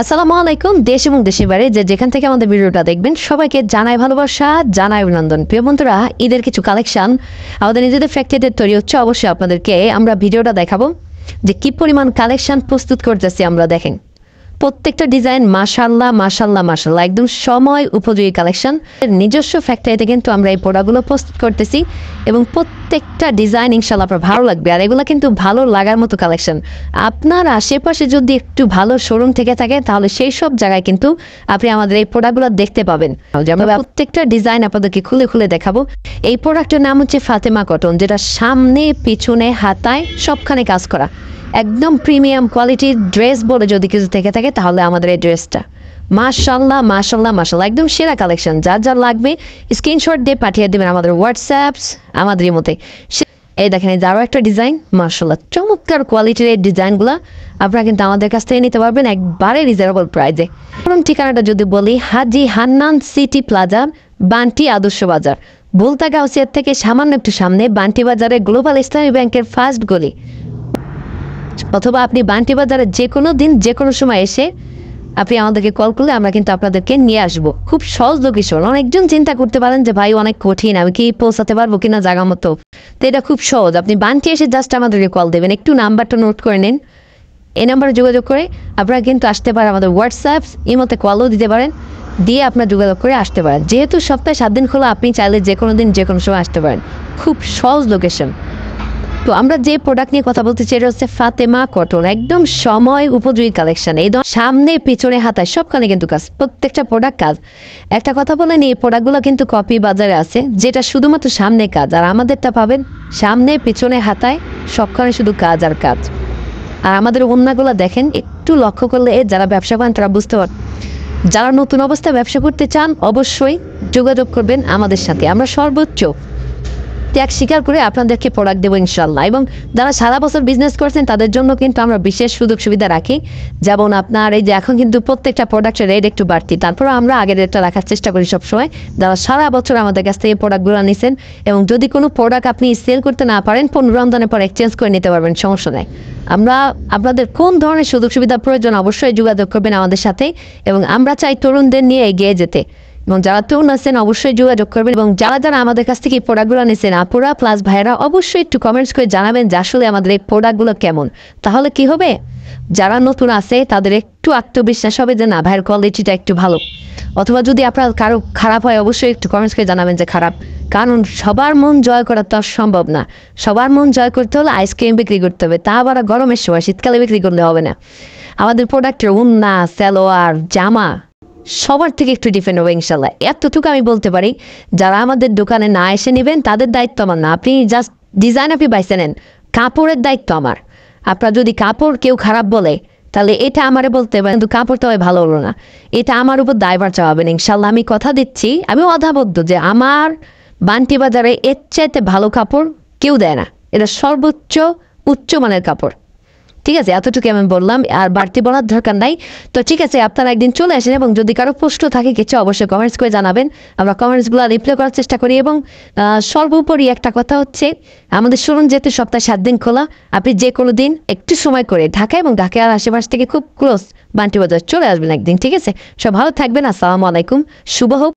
আসসালামু আলাইকুম। দেশ এবং দেশের বাইরে যেখান থেকে আমাদের ভিডিওটা দেখবেন সবাইকে জানাই ভালোবাসা, জানাই অভিনন্দন। প্রিয় বন্ধুরা, ঈদের কিছু কালেকশন আমাদের নিজেদের ফ্যাক্টরিতে তৈরি হচ্ছে। অবশ্যই আপনাদেরকে আমরা ভিডিওটা দেখাবো যে কি পরিমাণ কালেকশন প্রস্তুত করতেছি আমরা। দেখেন প্রত্যেকটা ডিজাইন মাশাআল্লাহ মাশাআল্লাহ মাশাআল্লাহ একদম সময় উপযোগী কালেকশন। নিজস্ব ফ্যাক্টরিতে কিন্তু আমরা এই প্রোডাক্টগুলো প্রস্তুত করতেছি এবং প্রত্যেকটা ডিজাইন ইনশাআল্লাহ আপনার ভালো লাগবে। আর এগুলো কিন্তু ভালো লাগার মতো কালেকশন। আপনার আশেপাশে যদি একটু ভালো শোরুম থেকে থাকে তাহলে সেই সব জায়গায় কিন্তু আপনি আমাদের এই প্রোডাক্টগুলো দেখতে পাবেন। আমরা প্রত্যেকটা ডিজাইন আপনাদেরকে খুলে খুলে দেখাবো। এই প্রোডাক্টের নাম হচ্ছে ফাতেমা কটন, যেটা সামনে পিছনে হাতায় সবখানে কাজ করা, একদম প্রিমিয়াম কোয়ালিটির ড্রেস বলে যদি কিছু থেকে থাকে তাহলে আমাদের এই ড্রেসটা মাশাআল্লাহ মাশাআল্লাহ মাশাআল্লাহ একদম সেরা কালেকশন। যার যার লাগবে স্ক্রিনশট দিয়ে পাঠিয়ে দেবেন আমাদের হোয়াটসঅ্যাপস, আমাদের মতে। এই দেখেন এই আরও একটা ডিজাইন মাশাআল্লাহ চমৎকার কোয়ালিটির এই ডিজাইনগুলো আপনারা কিন্তু আমাদের কাছ থেকে নিতে পারবেন একবারে রিজনেবল প্রাইসে। প্রথম ঠিকানাটা যদি বলি, হাজি হান্নান সিটি প্লাজা, বান্টি আদর্শ বাজার, বুলতা গাউসিয়ার থেকে সামান্য একটু সামনে বান্টি বাজারে গ্লোবাল ইসলামী ব্যাংকের ফার্স্ট গলি। অথবা আপনি বান্টি বাজারে যে কোনো দিন যে কোনো সময় এসে আপনি আমাদেরকে কল করলে আমরা কিন্তু আপনাদেরকে নিয়ে আসবো। খুব সহজ লোকেশন। অনেকজন চিন্তা করতে পারেন যে ভাই অনেক কঠিন, আমি কি পৌঁছাতে পারবো কিনা জায়গা মতো। তো এটা খুব সহজ। আপনি বান্টি এসে জাস্ট আমাদেরকে কল দেবেন, একটু নাম্বারটা নোট করে নিন। এই নাম্বারে যোগাযোগ করে আপনারা কিন্তু আসতে পারেন। আমাদের হোয়াটসঅ্যাপ মতে কলও দিতে পারেন, দিয়ে আপনার যোগাযোগ করে আসতে পারেন। যেহেতু সপ্তাহে 7 দিন খোলা, আপনি চাইলে যে কোনো দিন যে কোনো সময় আসতে পারেন। খুব সহজ লোকেশন। তো আমরা যে প্রোডাক্ট নিয়ে কথা বলতে চাই এটা হচ্ছে ফাতেমা কটন, একদম সময় উপযোগী কালেকশন। এই সামনে পিছনে হাতায় সবখানে কিন্তু কাজ, প্রত্যেকটা প্রোডাক্ট কাজ। একটা কথা বলেন, এই প্রোডাক্টগুলো কিন্তু কপি বাজারে আছে যেটা শুধুমাত্র সামনে কাজ, আর আমাদেরটা পাবেন সামনে পিছনে হাতায় সবখানে শুধু কাজ আর কাজ। আর আমাদের ওন্নাগুলো দেখেন, একটু লক্ষ্য করলে যারা ব্যবসা করেন তারা বুঝতে পারেন। যারা নতুন অবস্থায় ব্যবসা করতে চান অবশ্যই যোগাযোগ করবেন আমাদের সাথে। আমরা সর্বোচ্চ ত্যাগ স্বীকার করে আপনাদেরকে প্রোডাক্ট দেবো ইনশাল্লাহ। এবং যারা সারা বছর বিজনেস করছেন তাদের জন্য কিন্তু আমরা বিশেষ সুযোগ সুবিধা রাখি। যেমন আপনার এই যে এখন কিন্তু প্রত্যেকটা প্রোডাক্টের রেট একটু বাড়তি, তারপরে আমরা আগের রেটটা রাখার চেষ্টা করি সবসময়। যারা সারা বছর আমাদের কাছ থেকে প্রোডাক্টগুলো নিছেন, এবং যদি কোনো প্রোডাক্ট আপনি সেল করতে না পারেন 15 রমজানের পর এক্সচেঞ্জ করে নিতে পারবেন, সমস্যা নেই। আমরা আপনাদের কোন ধরনের সুযোগ সুবিধা প্রয়োজন অবশ্যই যোগাযোগ করবেন আমাদের সাথে। এবং আমরা চাই তরুণদের নিয়ে এগিয়ে যেতে, এবং যারা তরুণ আছেন অবশ্যই যোগাযোগ করবেন। এবং যারা যারা আমাদের কাছ থেকে এই প্রোডাক্টগুলো নিয়েছেন আপুরা প্লাস ভাইরা অবশ্যই একটু কমেন্টস করে জানাবেন যে আসলে আমাদের এই প্রোডাক্টগুলো কেমন। তাহলে কি হবে, যারা নতুন আছে তাদের একটু আত্মবিশ্বাস হবে যে না, ভাইয়ের কোয়ালিটিটা একটু ভালো। অথবা যদি আপনার কারো খারাপ হয় অবশ্যই একটু কমেন্টস করে জানাবেন যে খারাপ। কারণ সবার মন জয় করা তো সম্ভব না। সবার মন জয় করতে হলে আইসক্রিম বিক্রি করতে হবে, তা আবার গরমের সময়, শীতকালে বিক্রি করলে হবে না। আমাদের প্রোডাক্টের উন্না, সালোয়ার, জামা সবার থেকে একটু ডিফারেন্ট হবে ইনশাল্লাহ। এতটুকু আমি বলতে পারি, যারা আমাদের দোকানে না এসে নেবেন তাদের দায়িত্ব আমার না। আপনি জাস্ট ডিজাইন আপনি বাইসে নেন, কাপড়ের দায়িত্ব আমার। আপনার যদি কাপড় কেউ খারাপ বলে তাহলে এটা আমারে বলতে পারেন, কিন্তু কাপড় তো ভালো হলো না, এটা আমার উপর দায়ভার চাওয়াবেন ইনশাল্লাহ। আমি কথা দিচ্ছি, আমি অধাবদ্ধ যে আমার বান্টি বাজারে এর চাইতে ভালো কাপড় কেউ দেয় না। এটা সর্বোচ্চ উচ্চমানের কাপড়। ঠিক আছে, এতটুকু আমি বললাম, আর বাড়তি বলার দরকার নাই। তো ঠিক আছে, আপনারা একদিন চলে আসেন, এবং যদি কারো প্রশ্ন থাকে কিছু অবশ্যই কমেন্টস করে জানাবেন। আমরা কমেন্টসগুলো রিপ্লাই করার চেষ্টা করি। এবং সর্বোপরি একটা কথা হচ্ছে, আমাদের শোরুম যেহেতু সপ্তাহে 7 দিন খোলা, আপনি যে কোনো দিন একটু সময় করে ঢাকা এবং ঢাকার আশেপাশ থেকে খুব ক্লোজ বান্টি বাজার চলে আসবেন একদিন। ঠিক আছে, সব ভালো থাকবেন। আসসালামু আলাইকুম, শুভ হোক।